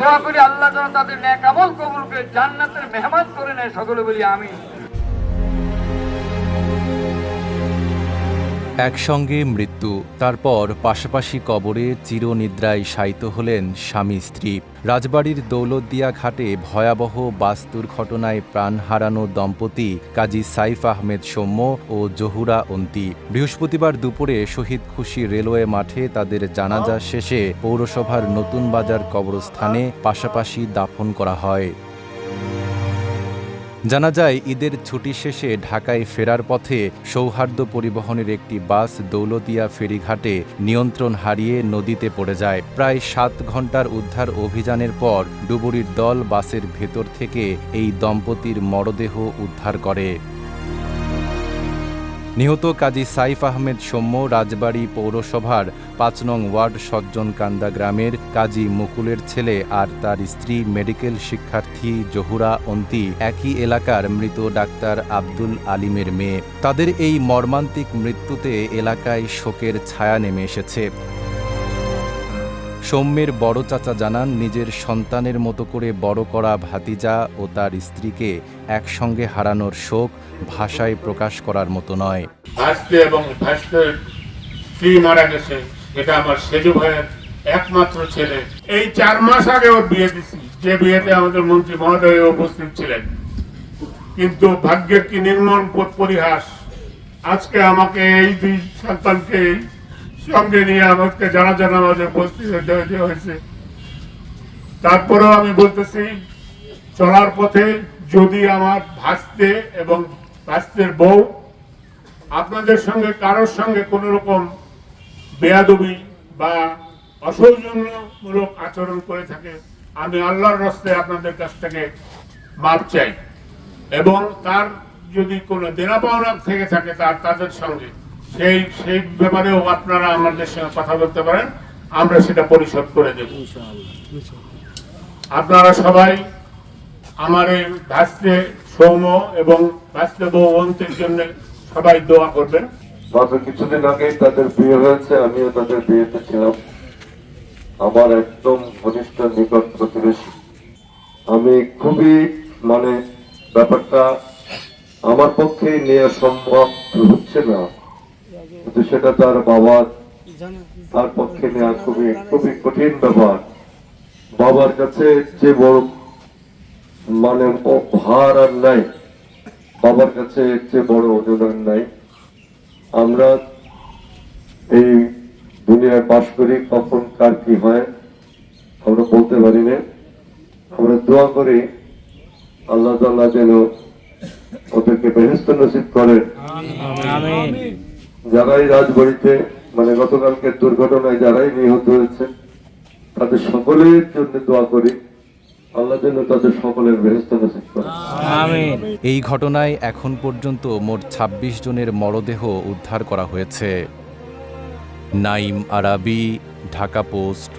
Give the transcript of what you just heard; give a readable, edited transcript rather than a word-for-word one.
দোয়া করি আল্লাহ যেন তাদের নেক আমল কবুল করে জান্নাতের মেহমান করে নেয়, সকলে বলি আমিন। একসঙ্গে মৃত্যু, তারপর পাশাপাশি কবরে চিরনিদ্রায় শায়িত হলেন স্বামী স্ত্রী। রাজবাড়ির দৌলতদিয়া ঘাটে ভয়াবহ বাস দুর্ঘটনায় প্রাণ হারানো দম্পতি কাজী সাইফ আহমেদ সৌম্য ও জহুরা অন্তি বৃহস্পতিবার দুপুরে শহীদ খুশি রেলওয়ে মাঠে তাদের জানাজা শেষে পৌরসভার নতুন বাজার কবরস্থানে পাশাপাশি দাফন করা হয়। জানা যায়, ঈদের ছুটি শেষে ঢাকায় ফেরার পথে সৌহার্দ্য পরিবহনের একটি বাস দৌলতিয়া ফেরিঘাটে নিয়ন্ত্রণ হারিয়ে নদীতে পড়ে যায়। প্রায় ৭ ঘন্টার উদ্ধার অভিযানের পর ডুবুরির দল বাসের ভেতর থেকে এই দম্পতির মরদেহ উদ্ধার করে। নিহত কাজী সাইফ আহমেদ সৌম্য রাজবাড়ী পৌরসভার ৫ নং ওয়ার্ড সজ্জনকান্দা গ্রামের কাজী মুকুলের ছেলে, আর তার স্ত্রী মেডিকেল শিক্ষার্থী জহুরা অন্তি একই এলাকার মৃত ডাক্তার আব্দুল আলিমের মেয়ে। তাদের এই মর্মান্তিক মৃত্যুতে এলাকায় শোকের ছায়া নেমে এসেছে। সৌম্যের বড় চাচা জানান, নিজের সন্তানের মতো করে বড় করা ভাতিজা ও তার স্ত্রীকে একসঙ্গে হারানোর শোক ভাষায় প্রকাশ করার মতো নয়। ভাসতে এবং ভাসতের স্ত্রী মারা গেছে, এটা আমার সেজু ভাইয়ের একমাত্র ছেলে। এই 4 মাস আগে ওর বিয়ে দিছি, যে বিয়েতে আমাদের মন্ত্রী মহোদয় উপস্থিত ছিলেন। কিন্তু ভাগ্যের কি নির্মম পরিহাস, আজকে আমাকে এই 2 সন্তানকে সঙ্গে নিয়ে আমাকে জানাজা নামাজে উপস্থিত হতে হয়েছে। তারপরেও আমি বলতেছি, চলার পথে যদি আমার ভাসতে এবং ভাসতের বউ আপনাদের সঙ্গে কারোর সঙ্গে কোনো রকম বেয়াদবি বা অসৌজন্যমূলক আচরণ করে থাকে, আমি আল্লাহর রাস্তে আপনাদের কাছ থেকে মাপ চাই। এবং তার যদি কোনো দেনা পাওনা থেকে থাকে তাদের সঙ্গে সেই ব্যাপারেও আপনারা আমাদের সঙ্গে কথা বলতে পারেন, আমরা সেটা পরিশোধ করে দেব। আপনারা সবাই আমার এই ভাসতে সৌম্য এবং ভাসতে বউ অন্তের জন্য সবাই দোয়া করবেন। মাত্র কিছুদিন আগেই তাদের বিয়ে হয়েছে, আমিও তাদের বিয়েতে ছিলাম। আমার একদম ঘনিষ্ঠ নিকট প্রতিবেশী। আমি খুবই ব্যাপারটা আমার পক্ষে নেওয়া সম্ভব হচ্ছে না, কিন্তু সেটা তার বাবার তার পক্ষে নেওয়া খুবই খুবই কঠিন ব্যাপার। বাবার কাছে যে বড় ভার আর নাই, বাবার কাছে যে বড় ওজন আর নাই। আমরা এই দুনিয়ায় বাস করি, কখন কার কি হয় আমরা বলতে পারি না। আমরা দোয়া করি আল্লাহ তাআলা যেন ওদেরকে বেহেশত নসিব করেন। যারাই রাজবাড়িতে গতকালকে দুর্ঘটনায় যারাই নিহত হয়েছে, তাদের সকলের জন্য দোয়া করি আল্লাহ যেন তাদের সকলের বেহেশত নসিব করেন। এই ঘটনায় এখন পর্যন্ত মোট ২৬ জনের মরদেহ উদ্ধার করা হয়েছে। নাইম আরাবী, ঢাকা পোস্ট।